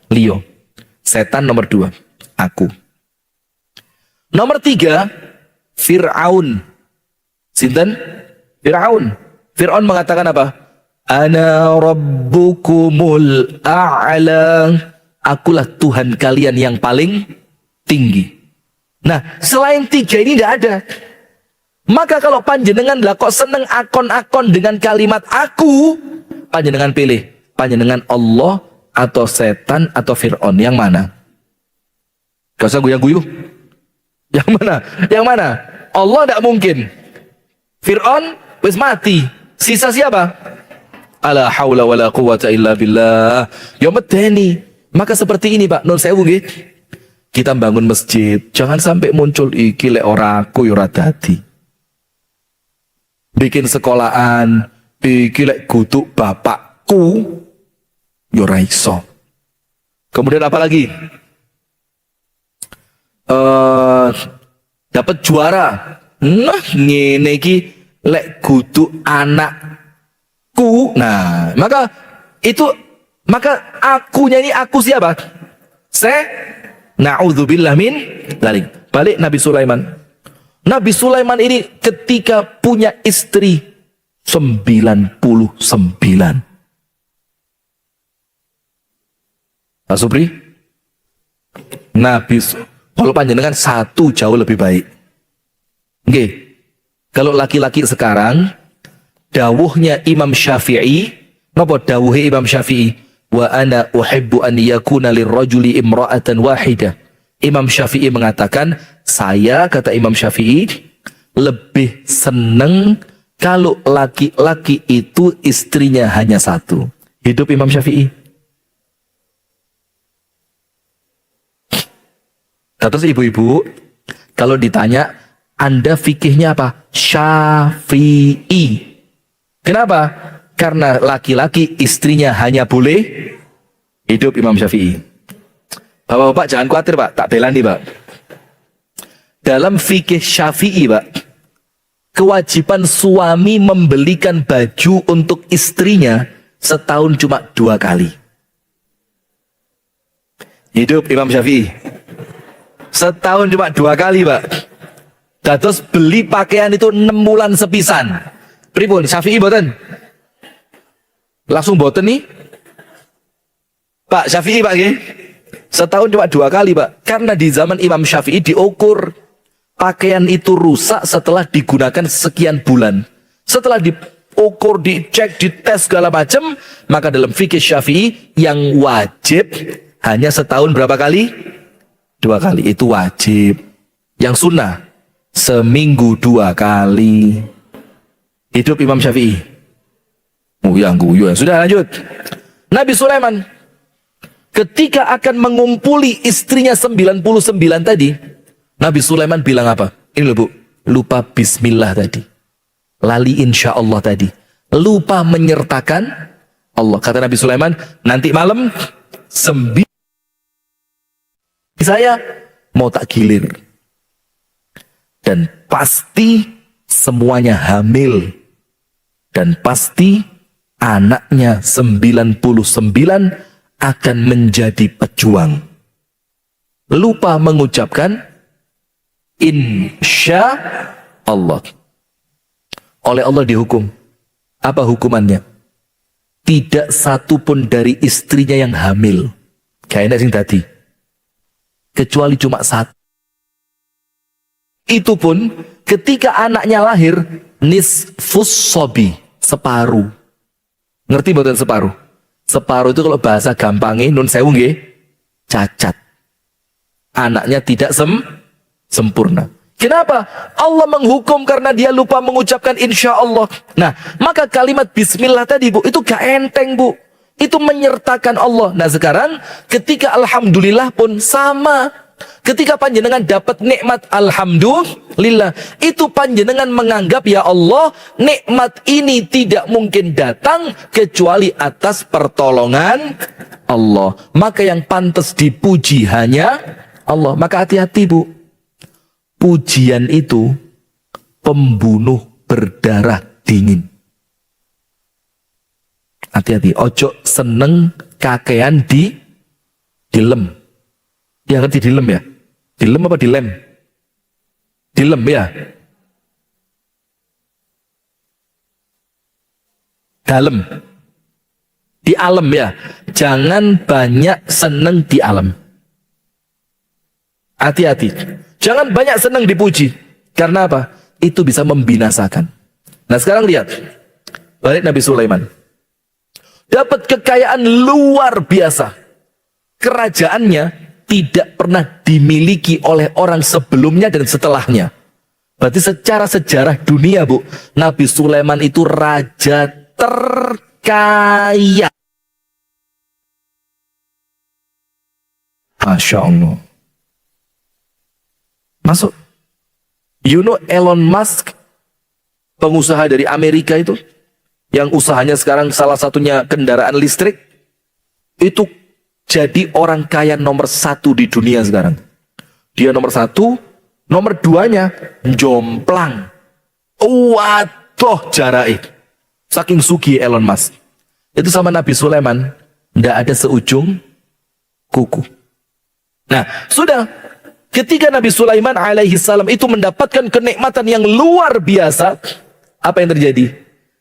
liya. Setan nomor 2, aku. Nomor 3, Fir'aun. Sinten? Fir'aun. Fir'aun mengatakan apa? Ana rabbukumul a'la. Akulah Tuhan kalian yang paling tinggi. Nah, selain 3 ini tidak ada. Maka kalau panjenengan lah kok seneng akon-akon dengan kalimat aku, panjenengan pilih. Panjenengan Allah atau setan atau Fir'aun, yang mana? Gak usah guyang-guyuh. Yang mana? Yang mana? Allah tidak mungkin. Fir'aun wis mati. Sisa siapa? Ala haula wala quwata illa billah. Ya medeni. Maka seperti ini, Pak, nun sewu nggih. Kita bangun masjid, jangan sampai muncul iki lek ora aku ya ora dadi. Bikin sekolahan, iki lek kutuk bapakku ya ora iso. Kemudian apa lagi? Dapat juara. Nah, ngene iki lek kutuk anakku. Nah, maka akunya ini aku siapa? Na'udzubillah min dzalik. Balik Nabi Sulaiman. Nabi Sulaiman ini ketika punya istri 99. Pak Supri? Kalau panjenengan 1 jauh lebih baik. Oke. Kalau laki-laki sekarang, dawuhnya Imam Syafi'i, napa dawuhe Imam Syafi'i? Wa ana uhibbu an yakuna lirrajuli imra'atan wahidah. Imam Syafi'i mengatakan, saya, kata Imam Syafi'i, lebih seneng kalau laki-laki itu istrinya hanya 1. Hidup Imam Syafi'i. Terus ibu-ibu, kalau ditanya, Anda fikihnya apa? Syafi'i. Kenapa? Karena laki-laki istrinya hanya boleh hidup Imam Syafi'i. Bapak-bapak jangan khawatir, Pak, tak belani, Pak. Dalam fikih Syafi'i, Pak, kewajiban suami membelikan baju untuk istrinya setahun cuma 2 kali. Hidup Imam Syafi'i. Setahun cuma 2 kali, Pak. Dados beli pakaian itu 6 bulan sepisan. Pripun? Syafi'i boten? Langsung boten nih? Pak Syafi'i Pak nggih. Setahun cuma 2 kali Pak. Karena di zaman Imam Syafi'i diukur pakaian itu rusak setelah digunakan sekian bulan. Setelah diukur, dicek, dites segala macam, maka dalam fikih Syafi'i yang wajib hanya setahun berapa kali? 2 kali. Itu wajib. Yang sunnah seminggu 2 kali. Hidup Imam Syafi'i. Yang guyu. Sudah lanjut. Nabi Sulaiman ketika akan mengumpuli istrinya 99 tadi, Nabi Sulaiman bilang apa? Ini loh Bu, lupa bismillah tadi. Lali insya Allah tadi. Lupa menyertakan Allah. Kata Nabi Sulaiman, nanti malam saya mau tak gilir. Dan pasti semuanya hamil. Dan pasti anaknya 99 akan menjadi pejuang. Lupa mengucapkan insya Allah. Oleh Allah dihukum. Apa hukumannya? Tidak satu pun dari istrinya yang hamil. Kayaknya sing tadi. Kecuali cuma 1. Itu pun ketika anaknya lahir, nisfus sobi, separuh. Ngerti mboten separuh? Separuh itu kalau bahasa gampangnya nun sewu nggih, cacat. Anaknya tidak sempurna. Kenapa? Allah menghukum karena dia lupa mengucapkan insya Allah. Nah, maka kalimat bismillah tadi Bu, itu gak enteng Bu. Itu menyertakan Allah. Nah sekarang ketika alhamdulillah pun sama. Ketika panjenengan dapat nikmat alhamdulillah, itu panjenengan menganggap ya Allah, nikmat ini tidak mungkin datang kecuali atas pertolongan Allah. Maka yang pantas dipuji hanya Allah. Maka hati-hati Bu. Pujian itu pembunuh berdarah dingin. Hati-hati, ojo seneng kakean dilem. Ya ngerti dilem ya? Dilem apa dilem? Dilem ya? Dalem. Di alam ya. Jangan banyak seneng di alam. Hati-hati. Jangan banyak seneng dipuji. Karena apa? Itu bisa membinasakan. Nah sekarang lihat. Balik Nabi Sulaiman. Dapat kekayaan luar biasa. Kerajaannya tidak pernah dimiliki oleh orang sebelumnya dan setelahnya. Berarti secara sejarah dunia Bu, Nabi Sulaiman itu raja terkaya. Masya Allah. Masuk. You know Elon Musk, pengusaha dari Amerika itu, yang usahanya sekarang salah satunya kendaraan listrik, itu jadi orang kaya nomor 1 di dunia sekarang. Dia nomor 1, nomor 2-nya jomplang. Waduh jarai. Saking sugi Elon Musk. Itu sama Nabi Sulaiman, tidak ada seujung kuku. Nah, sudah. Ketika Nabi Sulaiman alaihi salam itu mendapatkan kenikmatan yang luar biasa, apa yang terjadi?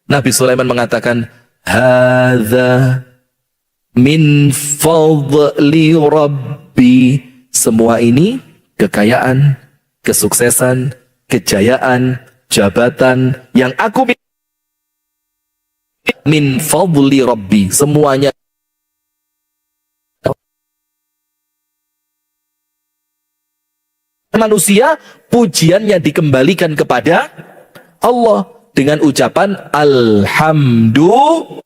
Nabi Sulaiman mengatakan, hadza min fadli rabbi. Semua ini kekayaan, kesuksesan, kejayaan, jabatan yang aku min fadli rabbi. Semuanya manusia, pujiannya dikembalikan kepada Allah dengan ucapan alhamdulillah.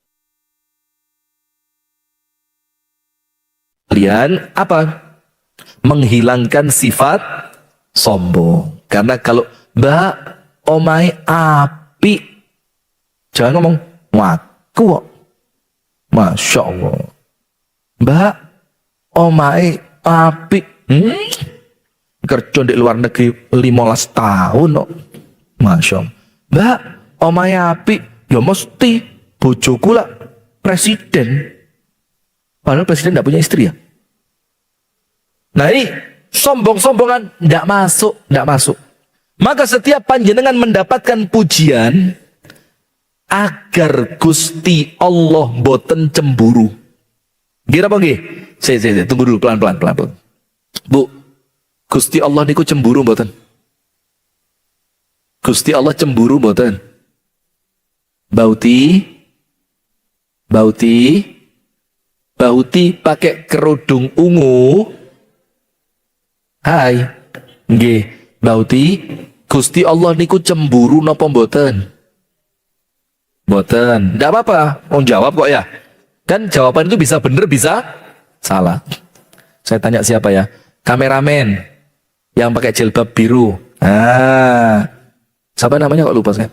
Kalian apa? Menghilangkan sifat sombong. Karena kalau mbak omai api, jangan ngomong waku kok. Masya Allah. Mbak omai api, kerja di luar negeri 15 tahun kok. Masya Allah. Mbak omai api, ya mesti bojoku lah presiden. Padahal presiden tidak punya istri ya. Nah ini sombong-sombongan tidak masuk, tidak masuk. Maka setiap panjenengan mendapatkan pujian agar Gusti Allah boten cemburu. Gira apa nggih? Saya tunggu dulu pelan-pelan. Bu, Gusti Allah niku cemburu boten? Gusti Allah cemburu boten? Bauti pakai kerudung ungu. Hai. Nggih, Bauti, Gusti Allah niku cemburu napa mboten? Mboten. Ndak apa-apa. Mau jawab kok ya. Kan jawaban itu bisa bener, bisa salah. Saya tanya siapa ya? Kameramen yang pakai jilbab biru. Siapa namanya kok lupa saya?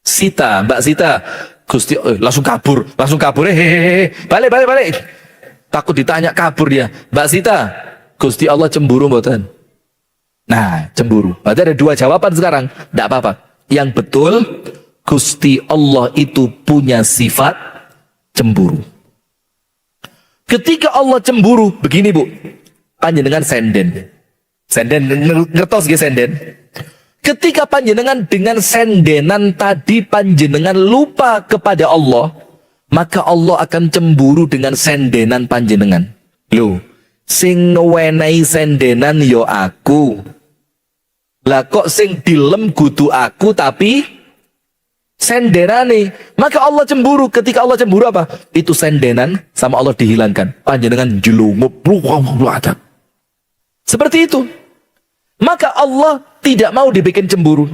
Sita, Mbak Sita. Gusti langsung kabur. Balik. Takut ditanya kabur dia. Mbak Sita, Gusti Allah cemburu mboten? Nah, cemburu. Berarti ada dua jawaban sekarang. Ndak apa-apa. Yang betul, Gusti Allah itu punya sifat cemburu. Ketika Allah cemburu, begini Bu, panjenengan senden, ngertos nggih senden? Ketika panjenengan dengan sendenan tadi panjenengan lupa kepada Allah, maka Allah akan cemburu dengan sendenan panjenengan. Loh, sing ngewenehi sendenan yo aku. Lah kok sing dilem kudu aku tapi sendenane. Maka Allah cemburu. Ketika Allah cemburu apa? Itu sendenan sama Allah dihilangkan. Panjenengan jelungup. Seperti itu. Maka Allah tidak mau dibikin cemburu.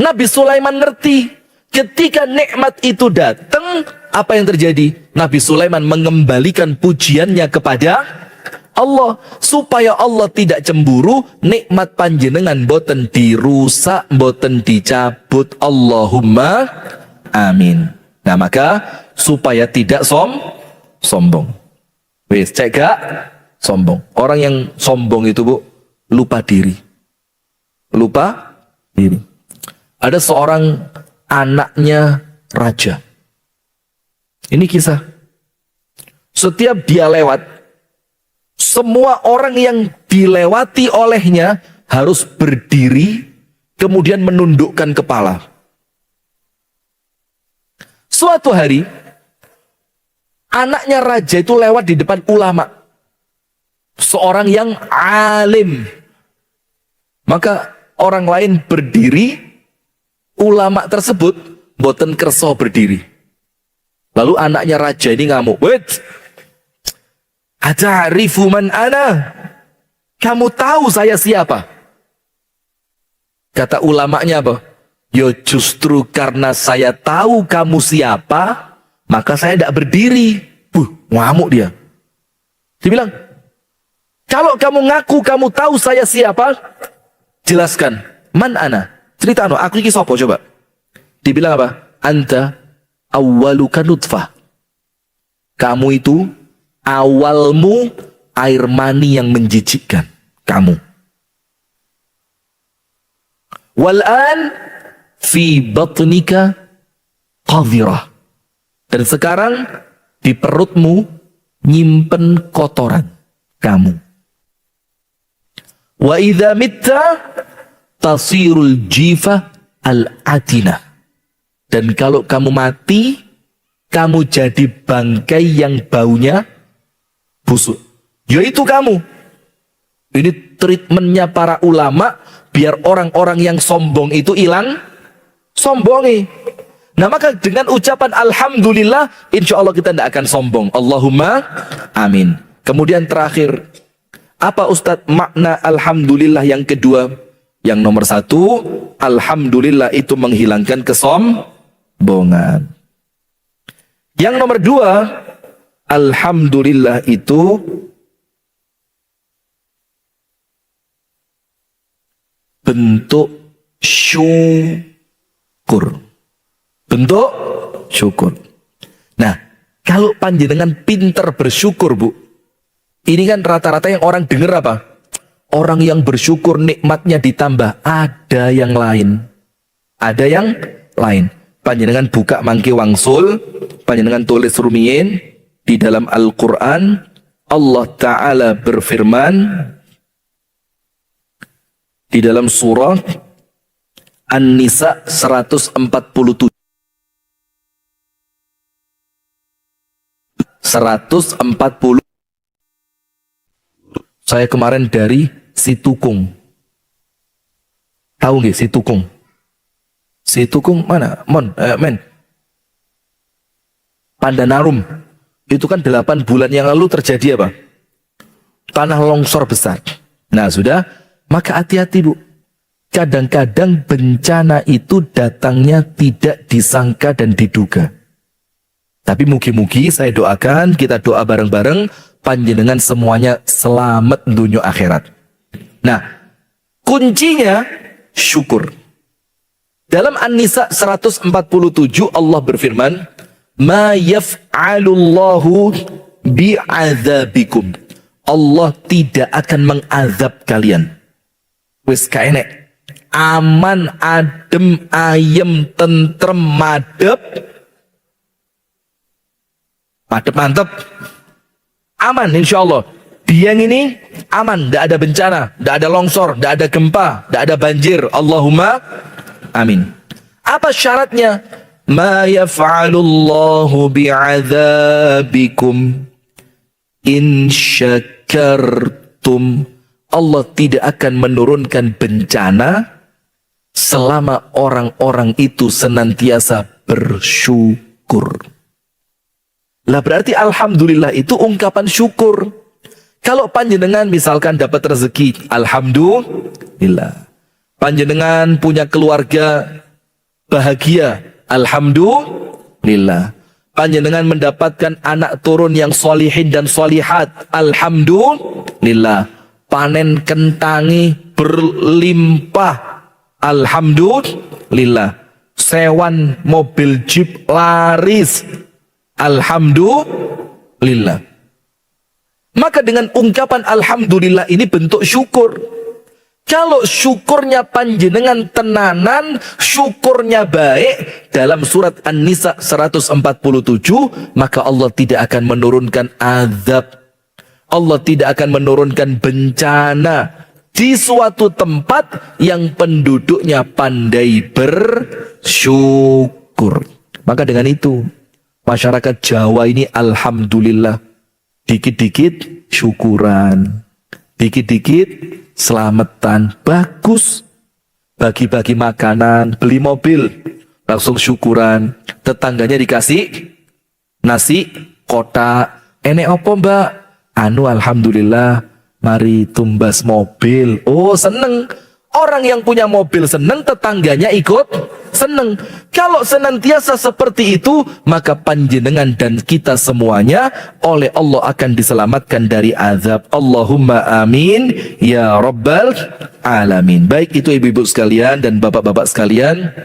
Nabi Sulaiman ngerti. Ketika nikmat itu datang, apa yang terjadi? Nabi Sulaiman mengembalikan pujiannya kepada Allah. Supaya Allah tidak cemburu, nikmat panjenengan boten dirusak, boten dicabut. Allahumma amin. Nah maka supaya tidak sombong. Wis cek gak? Sombong. Orang yang sombong itu Bu, lupa diri. Ada seorang anaknya raja. Ini kisah. Setiap dia lewat, semua orang yang dilewati olehnya harus berdiri, kemudian menundukkan kepala. Suatu hari, anaknya raja itu lewat di depan ulama. Seorang yang alim. Maka orang lain berdiri, ulama tersebut boten kerso berdiri. Lalu anaknya raja ini ngamuk. Wait, ata'rifu man ana? Kamu tahu saya siapa? Kata ulamanya apa? Ya justru karena saya tahu kamu siapa, maka saya tidak berdiri. Ngamuk dia. Dia bilang, kalau kamu ngaku kamu tahu saya siapa, jelaskan. Man ana? Cerita aku ini sopo coba. Dibilang apa? Anta awwaluka nutfah. Kamu itu awalmu air mani yang menjijikkan. Kamu. Wal'an fi batnika qadhirah. Dan sekarang di perutmu nyimpen kotoran. Kamu. Wa idza mitta tasirul jifa al-atina. Dan kalau kamu mati, kamu jadi bangkai yang baunya busuk. Yaitu kamu. Ini treatmentnya para ulama biar orang-orang yang sombong itu hilang sombongi. Nah maka dengan ucapan alhamdulillah, insya Allah kita tidak akan sombong. Allahumma amin. Kemudian terakhir, apa Ustadz makna alhamdulillah yang kedua? Yang nomor satu, alhamdulillah itu menghilangkan kesombongan. Yang nomor dua, alhamdulillah itu bentuk syukur. Bentuk syukur. Nah, kalau panjenengan pinter bersyukur Bu, ini kan rata-rata yang orang dengar apa? Orang yang bersyukur nikmatnya ditambah. Ada yang lain. Ada yang lain. Panjenengan buka mangke wangsul, panjenengan tulis rumiyin di dalam Al-Quran. Allah Ta'ala berfirman, di dalam surah An-Nisa 147. 140. Saya kemarin dari Situkung. Tahu nggih Situkung? Situkung mana? Men. Pandanarum. Itu kan 8 bulan yang lalu terjadi apa? Tanah longsor besar. Nah sudah, maka hati-hati Bu. Kadang-kadang bencana itu datangnya tidak disangka dan diduga. Tapi mugi-mugi saya doakan, kita doa bareng-bareng, panjenengan semuanya selamat dunia akhirat. Nah, kuncinya syukur. Dalam An-Nisa 147 Allah berfirman, "Ma yaf'alullahu bi'adzabikum." Allah tidak akan mengazab kalian. Wis kaenek. Aman, adem, ayem, tentrem, madep. Madep mantep. Aman insya Allah. Dieng ini aman, tidak ada bencana, tidak ada longsor, tidak ada gempa, tidak ada banjir. Allahumma amin. Apa syaratnya? Ma yaf'alullahu bi'adzabikum in syakartum. Allah tidak akan menurunkan bencana selama orang-orang itu senantiasa bersyukur. Lah berarti alhamdulillah itu ungkapan syukur. Kalau panjenengan misalkan dapat rezeki, alhamdulillah. Panjenengan punya keluarga bahagia, alhamdulillah. Panjenengan mendapatkan anak turun yang solihin dan solihat, alhamdulillah. Panen kentangi berlimpah, alhamdulillah. Sewan mobil jeep laris, alhamdulillah. Maka dengan ungkapan alhamdulillah ini bentuk syukur. Kalau syukurnya panjenengan tenanan, syukurnya baik, dalam surat An-Nisa 147, maka Allah tidak akan menurunkan azab. Allah tidak akan menurunkan bencana di suatu tempat yang penduduknya pandai bersyukur. Maka dengan itu, masyarakat Jawa ini alhamdulillah, dikit-dikit syukuran, dikit-dikit selamatan, bagus. Bagi-bagi makanan, beli mobil, langsung syukuran. Tetangganya dikasih nasi kotak, enek opo mbak? Anu alhamdulillah, mari tumbas mobil. Oh seneng. Orang yang punya mobil seneng, tetangganya ikut seneng. Kalau senantiasa seperti itu, maka panjenengan dan kita semuanya oleh Allah akan diselamatkan dari azab. Allahumma amin ya rabbal alamin. Baik itu ibu-ibu sekalian dan bapak-bapak sekalian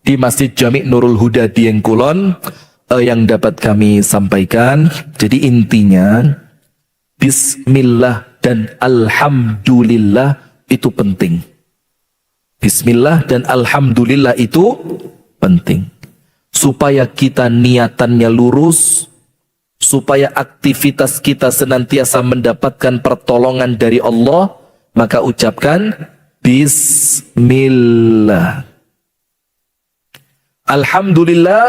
di Masjid Jami' Nurul Huda Dieng Kulon yang dapat kami sampaikan. Jadi intinya bismillah dan alhamdulillah itu penting. Bismillah dan alhamdulillah itu penting. Supaya kita niatannya lurus, supaya aktivitas kita senantiasa mendapatkan pertolongan dari Allah, maka ucapkan bismillah. Alhamdulillah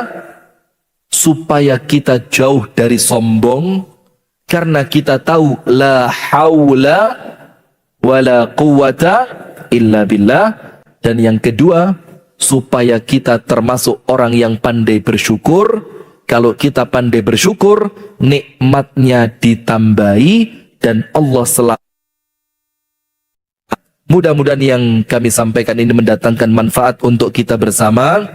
supaya kita jauh dari sombong, karena kita tahu la haula wala quwata illa billah. Dan yang kedua, supaya kita termasuk orang yang pandai bersyukur. Kalau kita pandai bersyukur, nikmatnya ditambahi dan Allah selalu. Mudah-mudahan yang kami sampaikan ini mendatangkan manfaat untuk kita bersama.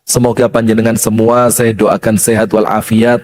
Semoga panjenengan semua saya doakan sehat walafiat.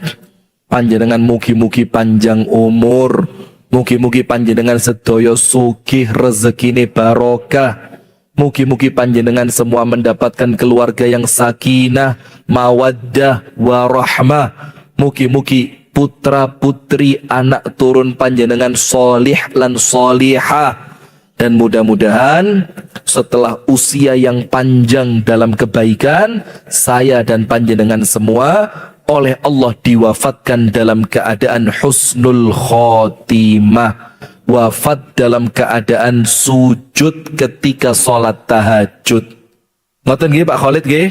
Panjenengan mugi-mugi panjang umur. Mugi-mugi panjenengan sedoyo sugih rezekine barokah. Mugi-mugi panjenengan semua mendapatkan keluarga yang sakinah, mawaddah, warahmah. Mugi-mugi putra putri anak turun panjenengan solih lan solihah. Dan mudah-mudahan setelah usia yang panjang dalam kebaikan, saya dan panjenengan semua oleh Allah diwafatkan dalam keadaan husnul khotimah. wafat dalam keadaan sujud ketika sholat tahajud. Ngoten nggih Pak Khalid nggih?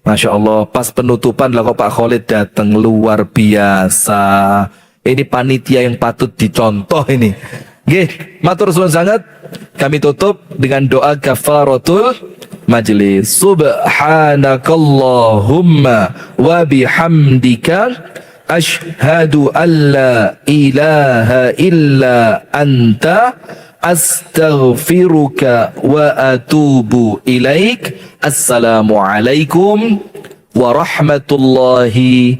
Masya Allah, pas penutupan lah kok Pak Khalid datang, luar biasa. Ini panitia yang patut dicontoh ini. Nggih, matur suwun sangat. Kami tutup dengan doa kafaratul majlis. Subhanakallahumma wa bihamdika asyhadu an la ilaha illa anta astaghfiruka wa atubu ilaik. Assalamualaikum warahmatullahi